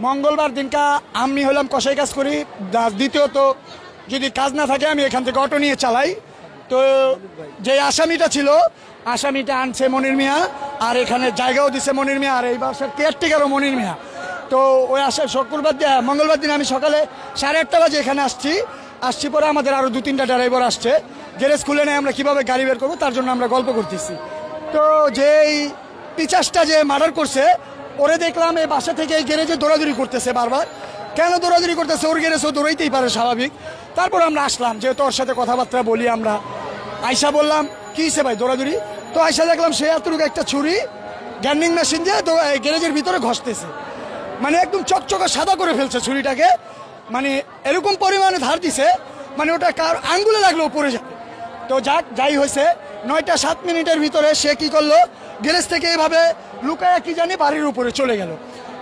মঙ্গলবার দিনকা আমি হলাম কষাই কাজ করি, দ্বিতীয়ত যদি কাজ না থাকে আমি এখান থেকে অটো নিয়ে চালাই। তো যে আসামিটা ছিল, আসামিটা আনছে মনির মিয়া, আর এখানে জায়গাও দিছে মনির মিয়া, আর এই বাসার কেয়ারটেকারও মনির মিয়া। তো ওই মঙ্গলবার দিন আমি সকালে 8:30 বাজে এখানে আসছি পরে আমাদের আরও 2-3টা ড্রাইভার আসছে, গ্যারেজ খুলে নেয় আমরা কীভাবে গাড়ি বের করবো তার জন্য আমরা গল্প করতেছি। তো যেই পিচাসটা যে মার্ডার করছে ওরে দেখলাম এই বাসা থেকে এই গ্যারেজে দৌড়াদৌড়ি করতেছে বারবার। কেন দৌড়াদৌড়ি করতেছে? ওর গ্যারেজও দৌড়াইতেই পারে, স্বাভাবিক। তারপর আমরা আসলাম, যেহেতু ওর সাথে কথাবার্তা বলি আমরা। আয়সা বললাম কী হিসে ভাই দৌড়াদৌড়ি? তো আয়সা দেখলাম সে এতটুকু একটা ছুরি গ্যান্ডিং মেশিন দিয়ে তো গ্যারেজের ভিতরে ঘষতেছে, মানে একদম চকচকে সাদা করে ফেলছে ছুরিটাকে, মানে এরকম পরিমাণে ধার দিছে মানে ওটা কার আঙ্গুলে লাগলেও পড়ে যাবে। তো যাই হয়েছে 9টা 7 মিনিটের ভিতরে সে কি করলো, গ্যারেজ থেকে এভাবে লুকায় কি জানি বাড়ির উপরে চলে গেল।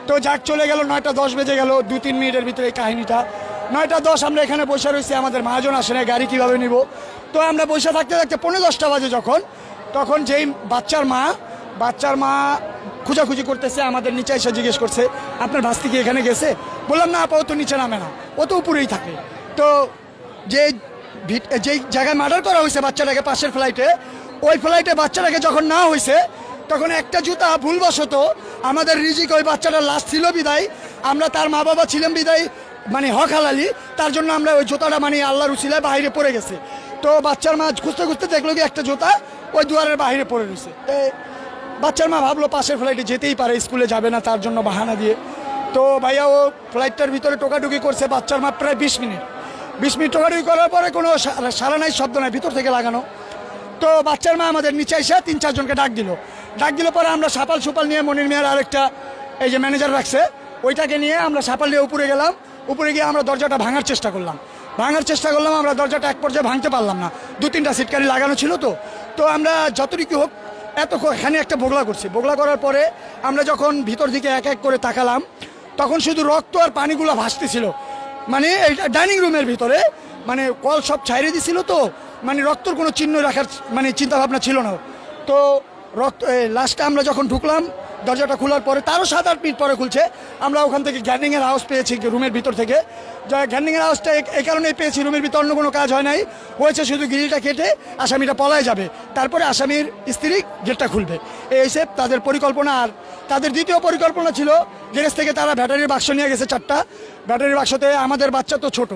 তো চলে গেল, 9টা 10 বেজে গেল, 2-3 মিনিটের ভিতরে এই কাহিনীটা। 9টা 10 আমরা এখানে বসে রয়েছি, আমাদের মহাজন আসে না, গাড়ি কীভাবে নিব। তো আমরা বসে থাকতে থাকতে 9:45 বাজে তখন যেই বাচ্চার মা খুঁজাখুঁজি করতেছে, আমাদের নিচে এসে জিজ্ঞেস করছে আপনার ভাস্তি কি এখানে গেছে? বললাম না আপা, ও তো নিচে নামে না, ও তো উপরেই থাকে। তো যেই জায়গায় মার্ডার করা হয়েছে বাচ্চাটাকে পাশের ফ্লাইটে, ওই ফ্লাইটে বাচ্চাটাকে যখন না হয়েছে তখন একটা জুতা ভুলবশত আমাদের রিজিক ওই বাচ্চাটার লাশ ছিল বিদায়, আমরা তার মা বাবা ছিলাম বিদায়, মানে হক হালালি, তার জন্য আমরা ওই জুতাটা মানে আল্লাহর উসিলায় বাইরে পড়ে গেছে। তো বাচ্চার মা খুঁজতে খুঁজতে দেখলো কি একটা জুতা ওই দুয়ারের বাইরে পড়ে রয়েছে। বাচ্চার মা ভাবলো পাশের ফ্লাইটে যেতেই পারে, স্কুলে যাবে না, তার জন্য বাহানা দিয়ে। তো ভাইয়া ও ফ্লাইটটার ভিতরে টোকাটুকি করছে বাচ্চার মা প্রায় 20 মিনিট টোকাটুকি করার পরে কোনো সারা নাই, শব্দ নাই, ভিতর থেকে লাগানো। তো বাচ্চার মা আমাদের নিচে এসে 3-4 জনকে ডাক দিল পরে আমরা সুপাল নিয়ে মনির মিয়ার আরেকটা এই যে ম্যানেজার রাখছে ওইটাকে নিয়ে আমরা সাপাল নিয়ে উপরে গেলাম। উপরে গিয়ে আমরা দরজাটা ভাঙার চেষ্টা করলাম, আমরা দরজাটা এক পর্যায়ে ভাঙতে পারলাম না, 2-3টা সিটকারি লাগানো ছিল। তো আমরা যতটুকু হোক এখানে একটা বগলা করার পরে আমরা যখন ভিতর দিকে এক এক করে তাকালাম তখন শুধু রক্ত আর পানিগুলো ভাসতেছিল, মানে এইটা ডাইনিং রুমের ভিতরে, মানে কল সব ছাইড়ে দিছিল। তো মানে রক্তর কোনো চিহ্ন রাখার মানে চিন্তাভাবনা ছিল না। তো লাস্টে আমরা যখন ঢুকলাম দরজাটা খোলার পরে তারও 7-8 মিনিট পরে খুলছে, আমরা ওখান থেকে গ্যান্ডিংয়ের আওয়াজ পেয়েছি রুমের ভিতর থেকে। যা গ্যান্ডিংয়ের আওয়াজটা এই কারণেই পেয়েছি, রুমের ভিতর অন্য কোনো কাজ হয় নাই, হয়েছে শুধু গ্রিলটা কেটে আসামিটা পলায় যাবে, তারপরে আসামির স্ত্রী গেটটা খুলবে, এই হিসেবে তাদের পরিকল্পনা। আর তাদের দ্বিতীয় পরিকল্পনা ছিল গ্যারেজ থেকে তারা ব্যাটারির বাক্স নিয়ে গেছে 4টা। ব্যাটারির বাক্সতে আমাদের বাচ্চা তো ছোট,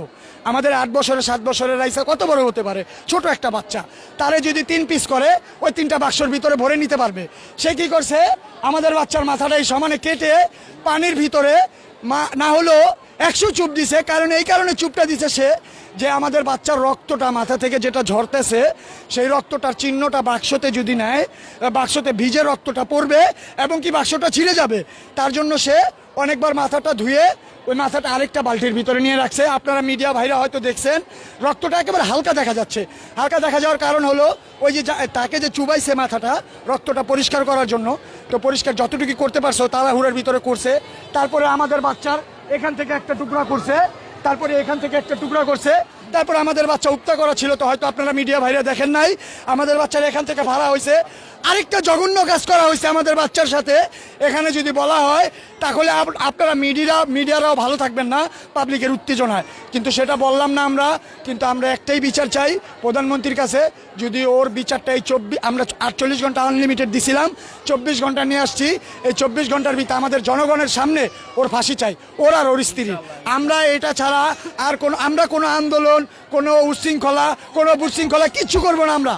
আমাদের 8 বছরের 7 বছরের রাইসা কত বড় হতে পারে, ছোট একটা বাচ্চা, তারে যদি 3 পিস করে ওই 3টা বাক্সর ভিতরে ভরে নিতে পারবে। সে কি করছে, আমাদের বাচ্চার মাথাটাই সমানে কেটে পানির ভিতরে না হলেও 100 চুপ দিছে। কারণ এই কারণে চুপটা দিছে সে, যে আমাদের বাচ্চার রক্তটা মাথা থেকে যেটা ঝরতেছে সেই রক্তটার চিহ্নটা বাক্সতে যদি নেয়, বাক্সতে ভিজে রক্তটা পড়বে এবং কি বাক্সটা ছিঁড়ে যাবে, তার জন্য সে অনেকবার মাথাটা ধুয়ে ওই মাথাটা আরেকটা বালতির ভিতরে নিয়ে রাখছে। আপনারা মিডিয়া ভাইরা হয়তো দেখছেন রক্তটা একেবারে হালকা দেখা যাচ্ছে। হালকা দেখা যাওয়ার কারণ হলো ওই যে তাকে যে চুবাইছে মাথাটা রক্তটা পরিষ্কার করার জন্য, তো পরিষ্কার যতটুকু করতে পারছো তাড়াহুড়োর ভিতরে করছে। তারপরে আমাদের বাচ্চার এখান থেকে একটা টুকরা করছে, তারপরে এখান থেকে একটা টুকরা করছে, তারপরে আমাদের বাচ্চা উত্তা করা ছিল, তো হয়তো আপনারা মিডিয়া ভাইরা দেখেন নাই, আমাদের বাচ্চার এখান থেকে ভাড়া হয়েছে। আরেকটা জঘন্য কাজ করা হয়েছে আমাদের বাচ্চার সাথে, এখানে যদি বলা হয় তাহলে আপনারা মিডিয়ারাও ভালো থাকবেন না পাবলিকের উত্তেজনায়, কিন্তু সেটা বললাম না আমরা। কিন্তু আমরা একটাই বিচার চাই প্রধানমন্ত্রীর কাছে, যদি ওর বিচারটা এই আমরা 48 ঘন্টা আনলিমিটেড দিছিলাম, 24 ঘন্টা নিয়ে আসছি, এই 24 ঘন্টার ভিতরে আমাদের জনগণের সামনে ওর ফাঁসি চাই, ওর আর ওর স্ত্রী। আমরা এটা ছাড়া আর আমরা কোনো আন্দোলন, কোনো উচ্ছৃঙ্খলা, কোনো বিশৃঙ্খলা কিচ্ছু করবো না আমরা।